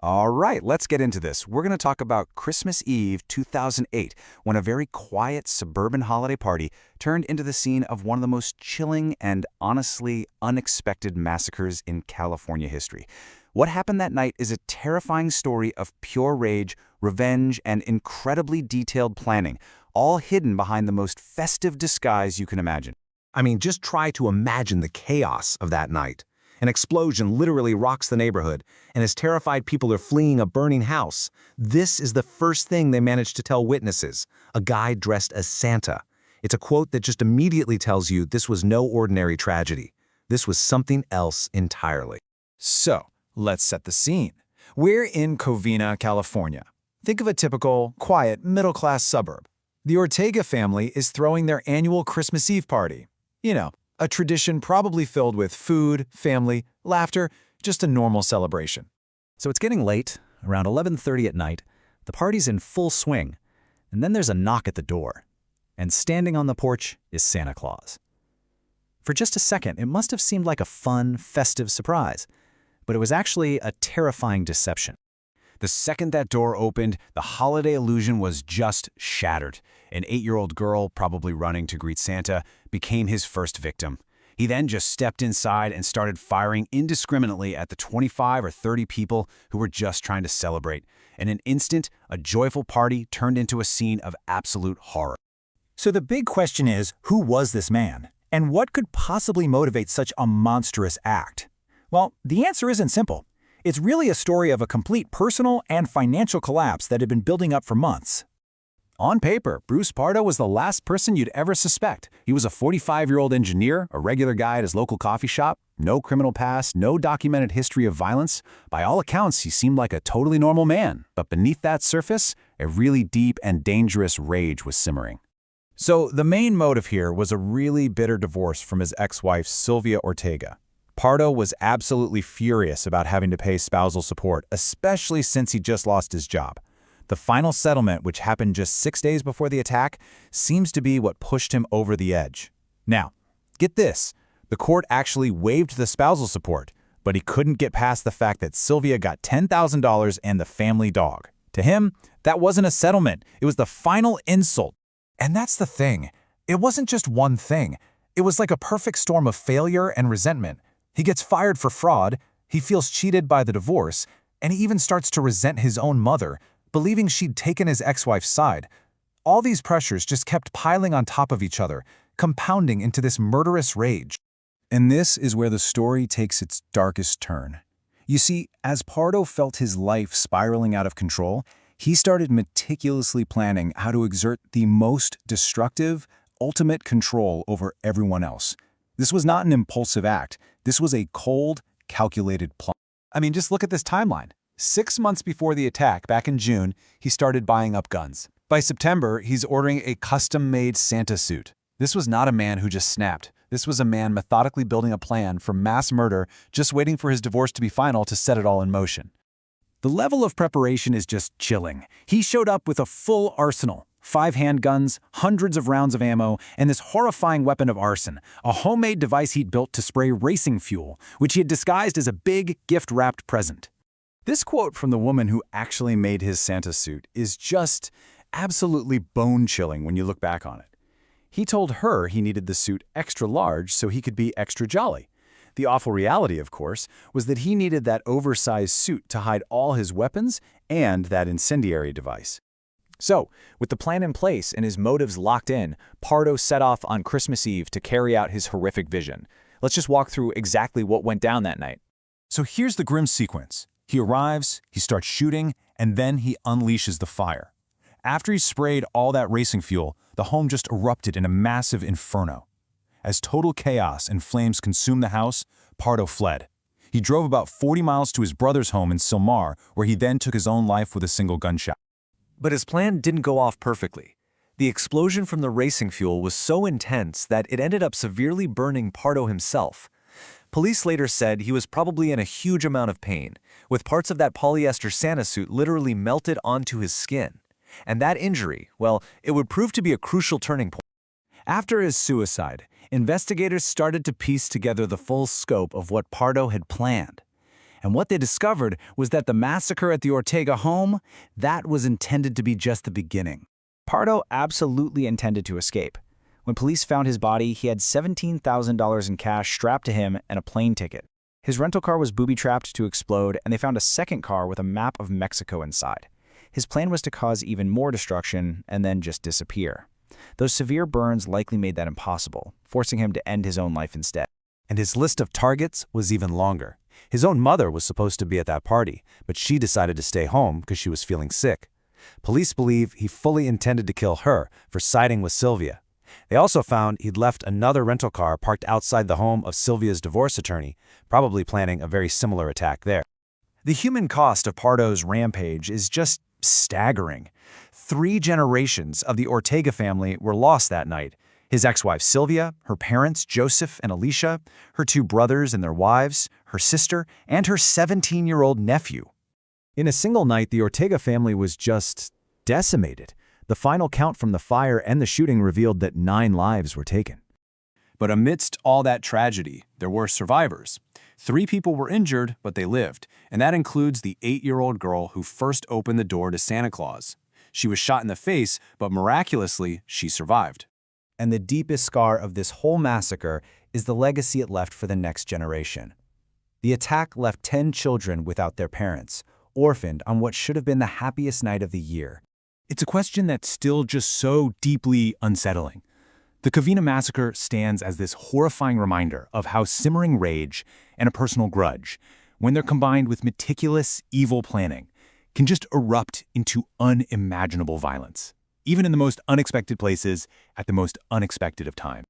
All right, let's get into this. We're going to talk about Christmas Eve 2008, when a very quiet suburban holiday party turned into the scene of one of the most chilling and honestly unexpected massacres in California history. What happened that night is a terrifying story of pure rage, revenge, and incredibly detailed planning, all hidden behind the most festive disguise you can imagine. I mean, just try to imagine the chaos of that night. An explosion literally rocks the neighborhood, and as terrified people are fleeing a burning house, this is the first thing they manage to tell witnesses, a guy dressed as Santa. It's a quote that just immediately tells you this was no ordinary tragedy. This was something else entirely. So, let's set the scene. We're in Covina, California. Think of a typical, quiet, middle-class suburb. The Ortega family is throwing their annual Christmas Eve party. You know, a tradition probably filled with food, family, laughter, just a normal celebration. So it's getting late, around 11:30 at night. The party's in full swing, and then there's a knock at the door. And standing on the porch is Santa Claus. For just a second, it must have seemed like a fun, festive surprise, but it was actually a terrifying deception. The second that door opened, the holiday illusion was just shattered. An 8-year-old girl, probably running to greet Santa, became his first victim. He then just stepped inside and started firing indiscriminately at the 25 or 30 people who were just trying to celebrate. In an instant, a joyful party turned into a scene of absolute horror. So the big question is, who was this man? And what could possibly motivate such a monstrous act? Well, the answer isn't simple. It's really a story of a complete personal and financial collapse that had been building up for months. On paper, Bruce Pardo was the last person you'd ever suspect. He was a 45-year-old engineer, a regular guy at his local coffee shop, no criminal past, no documented history of violence. By all accounts, he seemed like a totally normal man. But beneath that surface, a really deep and dangerous rage was simmering. So the main motive here was a really bitter divorce from his ex-wife, Sylvia Ortega. Pardo was absolutely furious about having to pay spousal support, especially since he just lost his job. The final settlement, which happened just 6 days before the attack, seems to be what pushed him over the edge. Now, get this. The court actually waived the spousal support, but he couldn't get past the fact that Sylvia got $10,000 and the family dog. To him, that wasn't a settlement. It was the final insult. And that's the thing. It wasn't just one thing. It was like a perfect storm of failure and resentment. He gets fired for fraud, he feels cheated by the divorce, and he even starts to resent his own mother, believing she'd taken his ex-wife's side. All these pressures just kept piling on top of each other, compounding into this murderous rage. And this is where the story takes its darkest turn. You see, as Pardo felt his life spiraling out of control, he started meticulously planning how to exert the most destructive, ultimate control over everyone else. This was not an impulsive act. This was a cold, calculated plot. I mean, just look at this timeline. 6 months before the attack, back in June, he started buying up guns. By September, he's ordering a custom-made Santa suit. This was not a man who just snapped. This was a man methodically building a plan for mass murder, just waiting for his divorce to be final to set it all in motion. The level of preparation is just chilling. He showed up with a full arsenal. 5 handguns, hundreds of rounds of ammo, and this horrifying weapon of arson, a homemade device he'd built to spray racing fuel, which he had disguised as a big, gift-wrapped present. This quote from the woman who actually made his Santa suit is just absolutely bone-chilling when you look back on it. He told her he needed the suit extra large so he could be extra jolly. The awful reality, of course, was that he needed that oversized suit to hide all his weapons and that incendiary device. So, with the plan in place and his motives locked in, Pardo set off on Christmas Eve to carry out his horrific vision. Let's just walk through exactly what went down that night. So here's the grim sequence. He arrives, he starts shooting, and then he unleashes the fire. After he sprayed all that racing fuel, the home just erupted in a massive inferno. As total chaos and flames consumed the house, Pardo fled. He drove about 40 miles to his brother's home in Silmar, where he then took his own life with a single gunshot. But his plan didn't go off perfectly. The explosion from the racing fuel was so intense that it ended up severely burning Pardo himself. Police later said he was probably in a huge amount of pain, with parts of that polyester Santa suit literally melted onto his skin. And that injury, well, it would prove to be a crucial turning point. After his suicide, investigators started to piece together the full scope of what Pardo had planned. And what they discovered was that the massacre at the Ortega home, that was intended to be just the beginning. Pardo absolutely intended to escape. When police found his body, he had $17,000 in cash strapped to him and a plane ticket. His rental car was booby-trapped to explode, and they found a second car with a map of Mexico inside. His plan was to cause even more destruction and then just disappear. Those severe burns likely made that impossible, forcing him to end his own life instead. And his list of targets was even longer. His own mother was supposed to be at that party, but she decided to stay home because she was feeling sick. Police believe he fully intended to kill her for siding with Sylvia. They also found he'd left another rental car parked outside the home of Sylvia's divorce attorney, probably planning a very similar attack there. The human cost of Pardo's rampage is just staggering. 3 generations of the Ortega family were lost that night. His ex-wife Sylvia, her parents Joseph and Alicia, her 2 brothers and their wives, her sister, and her 17-year-old nephew. In a single night, the Ortega family was just decimated. The final count from the fire and the shooting revealed that 9 lives were taken. But amidst all that tragedy, there were survivors. 3 people were injured, but they lived, and that includes the 8-year-old girl who first opened the door to Santa Claus. She was shot in the face, but miraculously, she survived. And the deepest scar of this whole massacre is the legacy it left for the next generation. The attack left 10 children without their parents, orphaned on what should have been the happiest night of the year. It's a question that's still just so deeply unsettling. The Covina massacre stands as this horrifying reminder of how simmering rage and a personal grudge, when they're combined with meticulous, evil planning, can just erupt into unimaginable violence, even in the most unexpected places at the most unexpected of times.